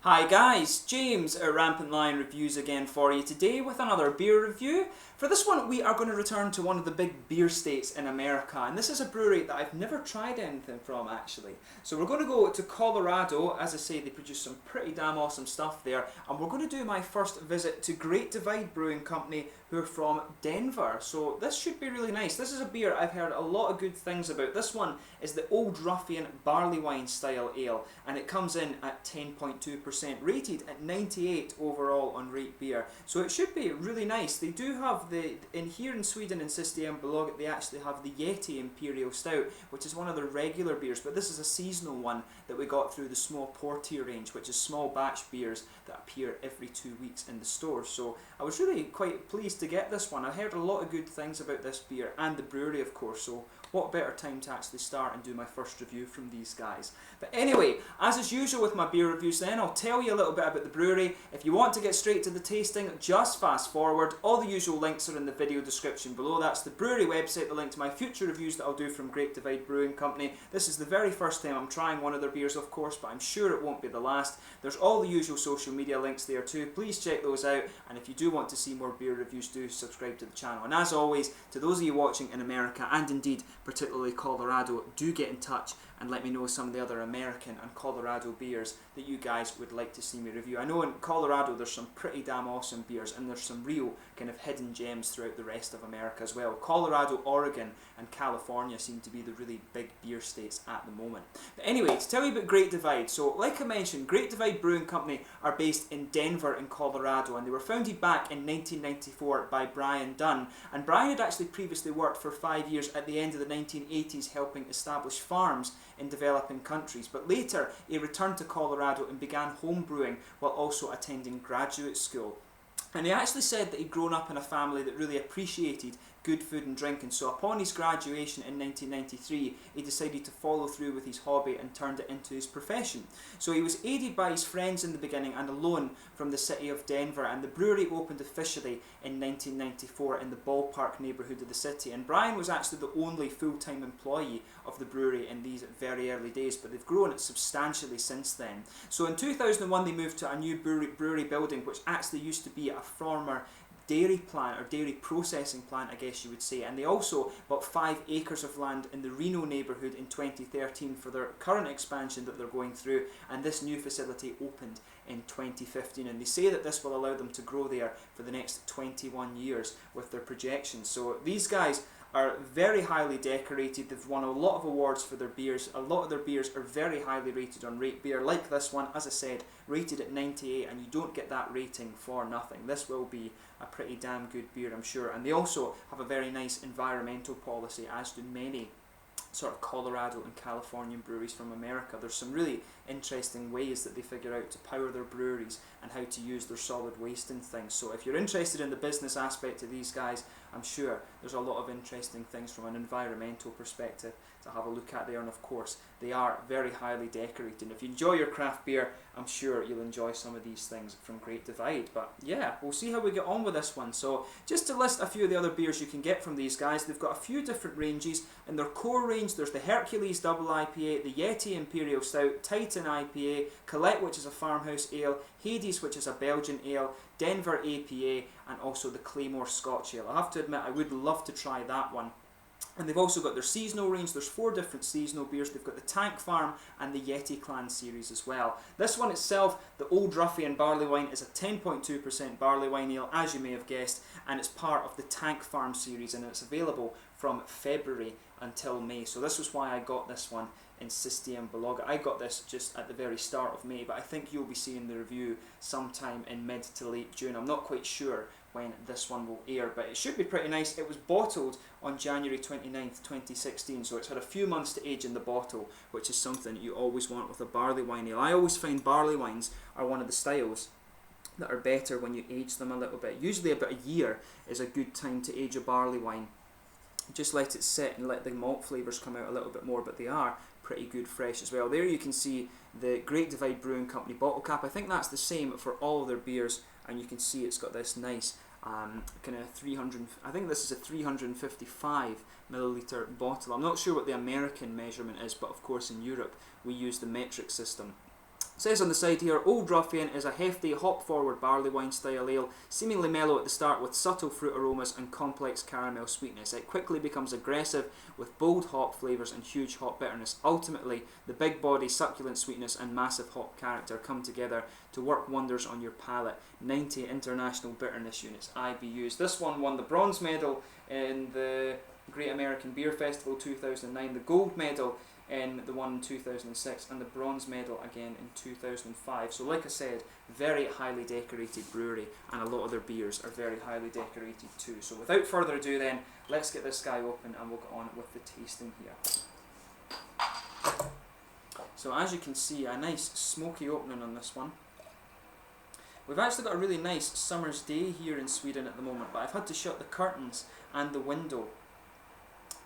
Hi guys, James at Rampant Lion Reviews again for you today with another beer review. For this one we are going to return to one of the big beer states in America, and this is a brewery that I've never tried anything from actually. So we're going to go to Colorado. As I say, they produce some pretty damn awesome stuff there, and we're going to do my first visit to Great Divide Brewing Company, who are from Denver. So this should be really nice. This is a beer I've heard a lot of good things about. This one is the Old Ruffian Barley Wine style ale, and it comes in at 10.2%, rated at 98 overall on Rate Beer. So it should be really nice. They do have here in Sweden in Systembolaget, they actually have the Yeti Imperial Stout, which is one of their regular beers, but this is a seasonal one that we got through the small Portier range, which is small batch beers that appear every 2 weeks in the store. So I was really quite pleased to get this one. I heard a lot of good things about this beer and the brewery, of course, so what better time to actually start and do my first review from these guys. But anyway, as is usual with my beer reviews then, I'll tell you a little bit about the brewery. If you want to get straight to the tasting, just fast forward. All the usual links are in the video description below. That's the brewery website, the link to my future reviews that I'll do from Great Divide Brewing Company. This is the very first time I'm trying one of their beers, of course, but I'm sure it won't be the last. There's all the usual social media links there too. Please check those out, and if you do want to see more beer reviews, do subscribe to the channel. And as always, to those of you watching in America, and indeed particularly Colorado, do get in touch and let me know some of the other American and Colorado beers that you guys would like to see me review. I know in Colorado there's some pretty damn awesome beers, and there's some real kind of hidden gems throughout the rest of America as well. Colorado, Oregon and California seem to be the really big beer states at the moment. But anyway, to tell you about Great Divide, so like I mentioned, Great Divide Brewing Company are based in Denver in Colorado, and they were founded back in 1994 by Brian Dunn. And Brian had actually previously worked for 5 years at the end of the 1980s helping establish farms in developing countries, but later he returned to Colorado and began home brewing while also attending graduate school. And he actually said that he'd grown up in a family that really appreciated good food and drink, and so upon his graduation in 1993 he decided to follow through with his hobby and turned it into his profession. So he was aided by his friends in the beginning and a loan from the city of Denver, and the brewery opened officially in 1994 in the Ballpark neighbourhood of the city. And Brian was actually the only full-time employee of the brewery in these very early days, but they've grown it substantially since then. So in 2001 they moved to a new brewery building, which actually used to be a former dairy plant, or dairy processing plant I guess you would say, and they also bought 5 acres of land in the Reno neighbourhood in 2013 for their current expansion that they're going through, and this new facility opened in 2015, and they say that this will allow them to grow there for the next 21 years with their projections. So these guys are very highly decorated. They've won a lot of awards for their beers. A lot of their beers are very highly rated on Rate Beer, like this one, as I said, rated at 98, and you don't get that rating for nothing. This will be a pretty damn good beer, I'm sure. And they also have a very nice environmental policy, as do many sort of Colorado and Californian breweries from America. There's some really interesting ways that they figure out to power their breweries and how to use their solid waste and things. So if you're interested in the business aspect of these guys, I'm sure there's a lot of interesting things from an environmental perspective to have a look at there. And of course, they are very highly decorated. And if you enjoy your craft beer, I'm sure you'll enjoy some of these things from Great Divide. But yeah, we'll see how we get on with this one. So just to list a few of the other beers you can get from these guys, they've got a few different ranges. In their core range, there's the Hercules Double IPA, the Yeti Imperial Stout, Titan IPA, Colette, which is a farmhouse ale, Hades, which is a Belgian ale, Denver APA, and also the Claymore Scotch Ale. I have to admit, I would love to try that one. And they've also got their seasonal range. There's 4 different seasonal beers. They've got the Tank Farm and the Yeti Clan series as well. This one itself, the Old Ruffian Barley Wine, is a 10.2% barley wine ale, as you may have guessed, and it's part of the Tank Farm series, and it's available from February until May. So this was why I got this one in Systembolaget. I got this just at the very start of May, but I think you'll be seeing the review sometime in mid to late June. I'm not quite sure when this one will air, but it should be pretty nice. It was bottled on January 29th, 2016, so it's had a few months to age in the bottle, which is something you always want with a barley wine ale. I always find barley wines are one of the styles that are better when you age them a little bit. Usually about a year is a good time to age a barley wine. Just let it sit and let the malt flavours come out a little bit more, but they are pretty good fresh as well. There you can see the Great Divide Brewing Company bottle cap. I think that's the same for all of their beers, and you can see it's got this nice kind of 300, I think this is a 355 milliliter bottle. I'm not sure what the American measurement is, but of course in Europe we use the metric system. says on the side here, Old Ruffian is a hefty, hop-forward barley wine style ale, seemingly mellow at the start with subtle fruit aromas and complex caramel sweetness. It quickly becomes aggressive with bold hop flavours and huge hop bitterness. Ultimately, the big body, succulent sweetness and massive hop character come together to work wonders on your palate. 90 international bitterness units, IBUs. This one won the bronze medal in the Great American Beer Festival 2009, the gold medal in the one in 2006, and the bronze medal again in 2005. So like I said, very highly decorated brewery, and a lot of their beers are very highly decorated too. So without further ado then, let's get this guy open and we'll get on with the tasting here. So as you can see, a nice smoky opening on this one. We've actually got a really nice summer's day here in Sweden at the moment, but I've had to shut the curtains and the window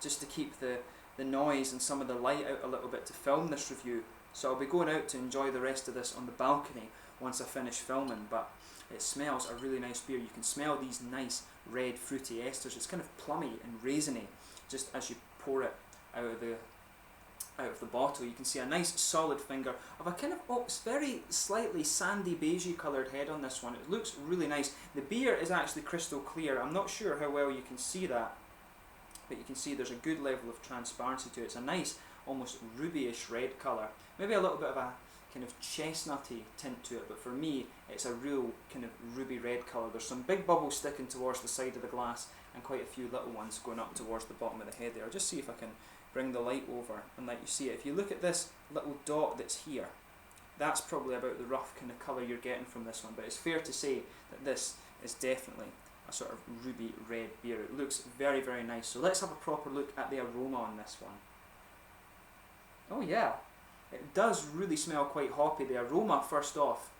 just to keep the noise and some of the light out a little bit to film this review. So I'll be going out to enjoy the rest of this on the balcony once I finish filming, but it smells a really nice beer. You can smell these nice red fruity esters. It's kind of plummy and raisiny just as you pour it out of the bottle. You can see a nice solid finger of a kind of very slightly sandy beigey coloured head on this one. It looks really nice. The beer is actually crystal clear. I'm not sure how well you can see that, but you can see there's a good level of transparency to it. It's a nice, almost rubyish red colour. Maybe a little bit of a kind of chestnutty tint to it, but for me it's a real kind of ruby red colour. There's some big bubbles sticking towards the side of the glass and quite a few little ones going up towards the bottom of the head there. I'll just see if I can bring the light over and let you see it. If you look at this little dot that's here, that's probably about the rough kind of colour you're getting from this one, but it's fair to say that this is definitely a sort of ruby red beer. It looks very, very nice. So let's have a proper look at the aroma on this one. Oh yeah, it does really smell quite hoppy. The aroma, first off,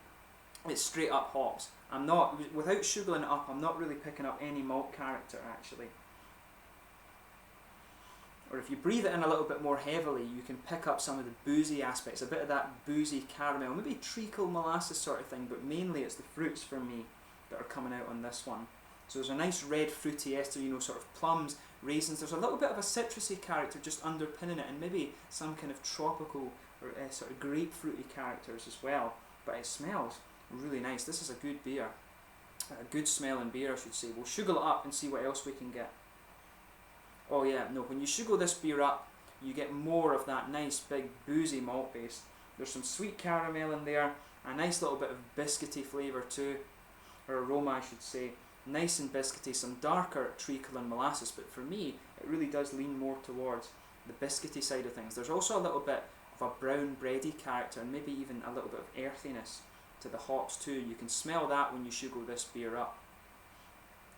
it's straight up hops. I'm not, without sugaring it up, I'm not really picking up any malt character actually. Or if you breathe it in a little bit more heavily, you can pick up some of the boozy aspects, a bit of that boozy caramel, maybe treacle molasses sort of thing, but mainly it's the fruits for me that are coming out on this one. So there's a nice red fruity ester, you know, sort of plums, raisins. There's a little bit of a citrusy character just underpinning it, and maybe some kind of tropical or sort of grapefruity characters as well. But it smells really nice. This is a good beer, a good smelling beer I should say. We'll sugar it up and see what else we can get. Oh yeah, no, when you sugar this beer up, you get more of that nice big boozy malt base. There's some sweet caramel in there, a nice little bit of biscuity flavour too, or aroma I should say. Nice and biscuity, some darker treacle and molasses, but for me it really does lean more towards the biscuity side of things. There's also a little bit of a brown bready character and maybe even a little bit of earthiness to the hops too. You can smell that when you sugar this beer up.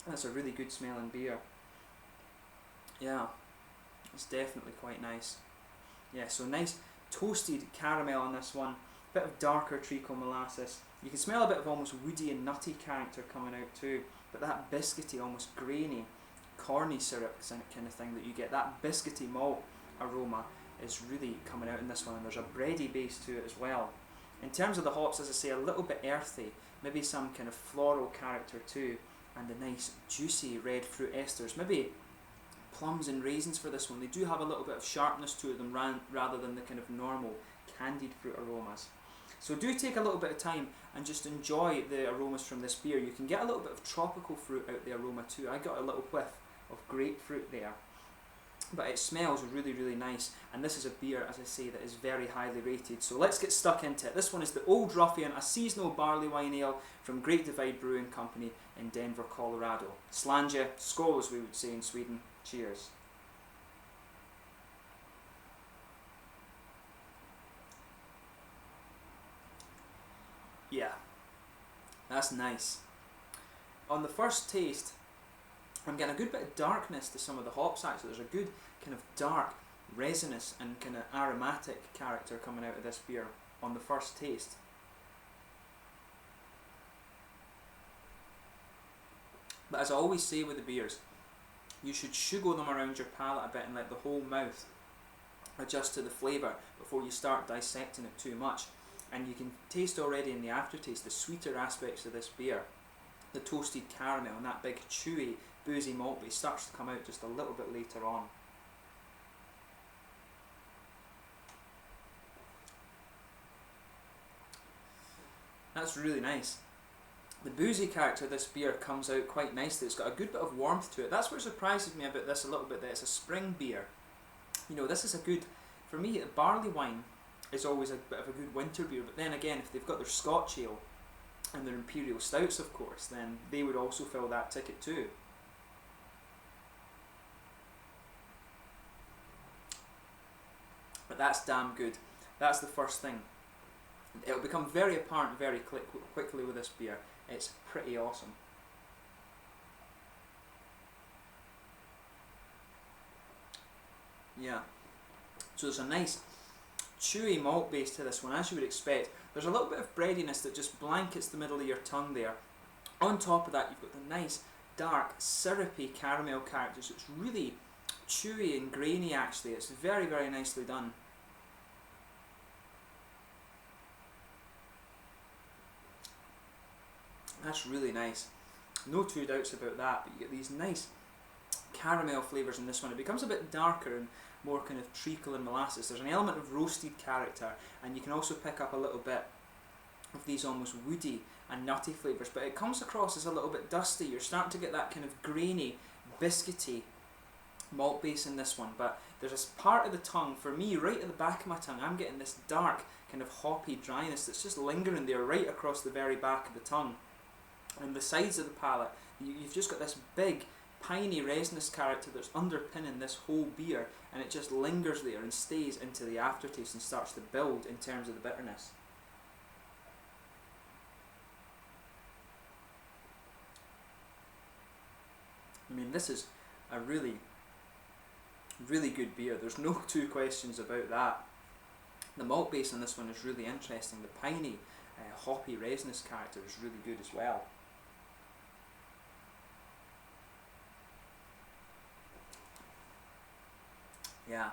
That's a really good smelling beer. Yeah, it's definitely quite nice. Yeah, so nice toasted caramel on this one, bit of darker treacle molasses. You can smell a bit of almost woody and nutty character coming out too, but that biscuity, almost grainy, corny syrup kind of thing that you get, that biscuity malt aroma is really coming out in this one, and there's a bready base to it as well. In terms of the hops, as I say, a little bit earthy, maybe some kind of floral character too, and the nice juicy red fruit esters, maybe plums and raisins for this one. They do have a little bit of sharpness to them rather than the kind of normal candied fruit aromas. So do take a little bit of time and just enjoy the aromas from this beer. You can get a little bit of tropical fruit out the aroma too. I got a little whiff of grapefruit there. But it smells really, really nice, and this is a beer, as I say, that is very highly rated. So let's get stuck into it. This one is the Old Ruffian, a seasonal barley wine ale from Great Divide Brewing Company in Denver, Colorado. Slanje, skål as we would say in Sweden. Cheers. Yeah, that's nice. On the first taste, I'm getting a good bit of darkness to some of the hops actually. There's a good kind of dark resinous and kind of aromatic character coming out of this beer on the first taste. But as I always say with the beers, you should sugar them around your palate a bit and let the whole mouth adjust to the flavour before you start dissecting it too much. And you can taste already in the aftertaste the sweeter aspects of this beer. The toasted caramel and that big chewy boozy malt base starts to come out just a little bit later on. That's really nice. The boozy character of this beer comes out quite nicely. It's got a good bit of warmth to it. That's what surprises me about this a little bit, that it's a spring beer. You know, this is a good, for me, barley wine is always a bit of a good winter beer, but then again, if they've got their Scotch ale and their imperial stouts, of course, then they would also fill that ticket too. But that's damn good. That's the first thing. It'll become very apparent very quickly with this beer. It's pretty awesome. Yeah. So there's a nice chewy malt base to this one, as you would expect. There's a little bit of breadiness that just blankets the middle of your tongue there. On top of that, you've got the nice, dark, syrupy caramel character. So it's really chewy and grainy actually. It's very, very nicely done. That's really nice. No two doubts about that, but you get these nice caramel flavours in this one. It becomes a bit darker and more kind of treacle and molasses. There's an element of roasted character, and you can also pick up a little bit of these almost woody and nutty flavours, but it comes across as a little bit dusty. You're starting to get that kind of grainy, biscuity malt base in this one, but there's this part of the tongue, for me, right at the back of my tongue, I'm getting this dark kind of hoppy dryness that's just lingering there right across the very back of the tongue. And the sides of the palate, you've just got this big, piney, resinous character that's underpinning this whole beer, and it just lingers there and stays into the aftertaste and starts to build in terms of the bitterness. I mean, this is a really, really good beer. There's no two questions about that. The malt base on this one is really interesting. The piney, hoppy, resinous character is really good as well. Yeah,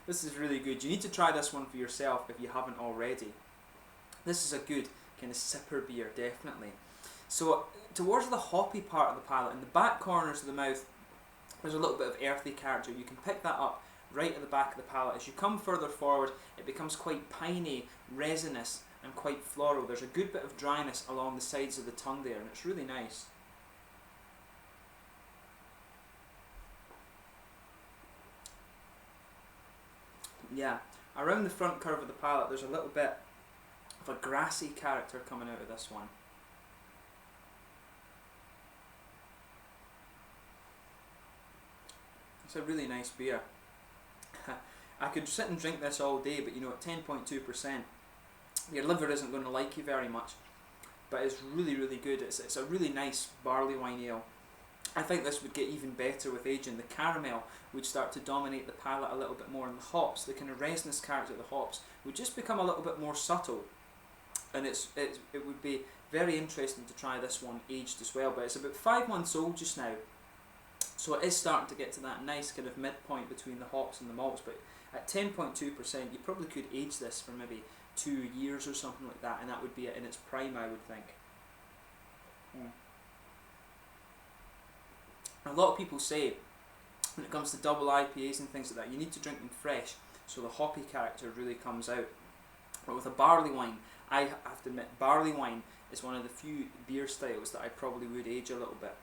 this is really good. You need to try this one for yourself if you haven't already. This is a good kind of sipper beer, definitely. So towards the hoppy part of the palate, in the back corners of the mouth, there's a little bit of earthy character. You can pick that up right at the back of the palate. As you come further forward, it becomes quite piney, resinous, and quite floral. There's a good bit of dryness along the sides of the tongue there, and it's really nice. Yeah, around the front curve of the palate, there's a little bit of a grassy character coming out of this one. It's a really nice beer. I could sit and drink this all day, but you know, at 10.2%, your liver isn't going to like you very much. But it's really, really good. It's a really nice barley wine ale. I think this would get even better with aging. The caramel would start to dominate the palate a little bit more, and the hops, the kind of resinous character of the hops, would just become a little bit more subtle. And it would be very interesting to try this one aged as well. But it's about 5 months old just now, so it is starting to get to that nice kind of midpoint between the hops and the malts. But at 10.2%, you probably could age this for maybe 2 years or something like that, and that would be it in its prime, I would think. A lot of people say, when it comes to double IPAs and things like that, you need to drink them fresh, so the hoppy character really comes out. But with a barley wine, I have to admit, barley wine is one of the few beer styles that I probably would age a little bit.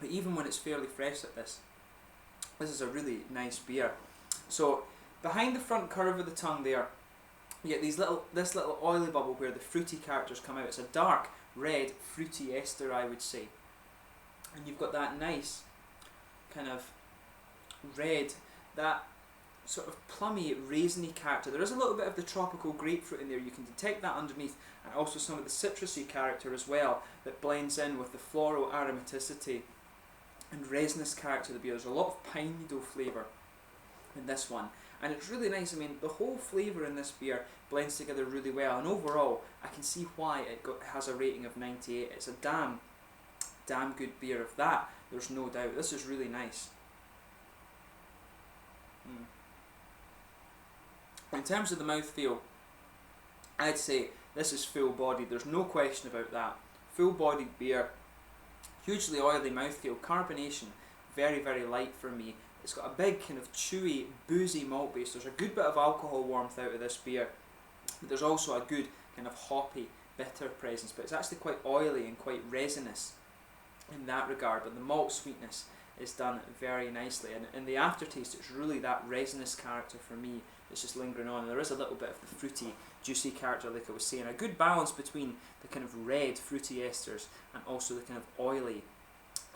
But even when it's fairly fresh like this is a really nice beer. So behind the front curve of the tongue there, you get this little oily bubble where the fruity characters come out. It's a dark red fruity ester, I would say, and you've got that nice kind of red, that sort of plummy, raisiny character. There is a little bit of the tropical grapefruit in there. You can detect that underneath, and also some of the citrusy character as well that blends in with the floral aromaticity and resinous character of the beer. There's a lot of pine needle flavour in this one, and it's really nice. I mean, the whole flavour in this beer blends together really well, and overall I can see why it has a rating of 98. It's a damn good beer. Of that, there's no doubt. This is really nice. In terms of the mouthfeel, I'd say this is full bodied. There's no question about that. Full bodied beer, hugely oily mouthfeel, carbonation very, very light for me. It's got a big kind of chewy, boozy malt base. There's a good bit of alcohol warmth out of this beer, but there's also a good kind of hoppy, bitter presence, but it's actually quite oily and quite resinous in that regard, but the malt sweetness is done very nicely, and in the aftertaste it's really that resinous character for me that's just lingering on, and there is a little bit of the fruity, juicy character like I was saying, a good balance between the kind of red, fruity esters and also the kind of oily,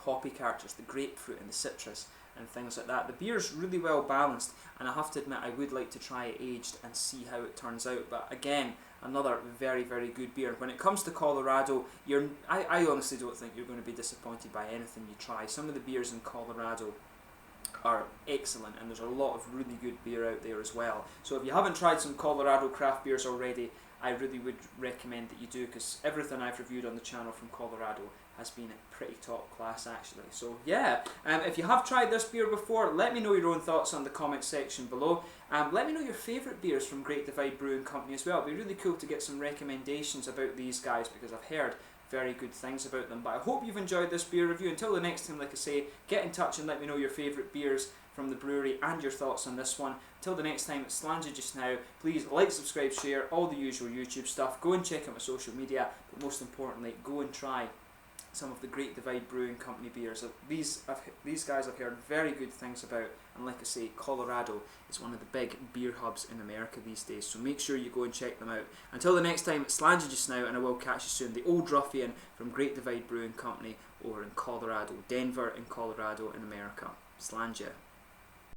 hoppy characters, the grapefruit and the citrus and things like that. The beer's really well balanced, and I have to admit I would like to try it aged and see how it turns out, but again, another very, very good beer. When it comes to Colorado, I honestly don't think you're going to be disappointed by anything you try. Some of the beers in Colorado are excellent, and there's a lot of really good beer out there as well. So if you haven't tried some Colorado craft beers already, I really would recommend that you do, because everything I've reviewed on the channel from Colorado has been pretty top class actually. So yeah, if you have tried this beer before, let me know your own thoughts on the comment section below. Let me know your favourite beers from Great Divide Brewing Company as well. It'd be really cool to get some recommendations about these guys, because I've heard very good things about them. But I hope you've enjoyed this beer review. Until the next time, like I say, get in touch and let me know your favourite beers from the brewery and your thoughts on this one. Till the next time, it's Slanger just now. Please like, subscribe, share, all the usual YouTube stuff. Go and check out my social media, but most importantly, go and try some of the Great Divide Brewing Company beers. These guys I've heard very good things about, and like I say, Colorado is one of the big beer hubs in America these days, so make sure you go and check them out. Until the next time, it's Slanger just now, and I will catch you soon. The old Ruffian from Great Divide Brewing Company over in Colorado, Denver in Colorado in America. Slanger.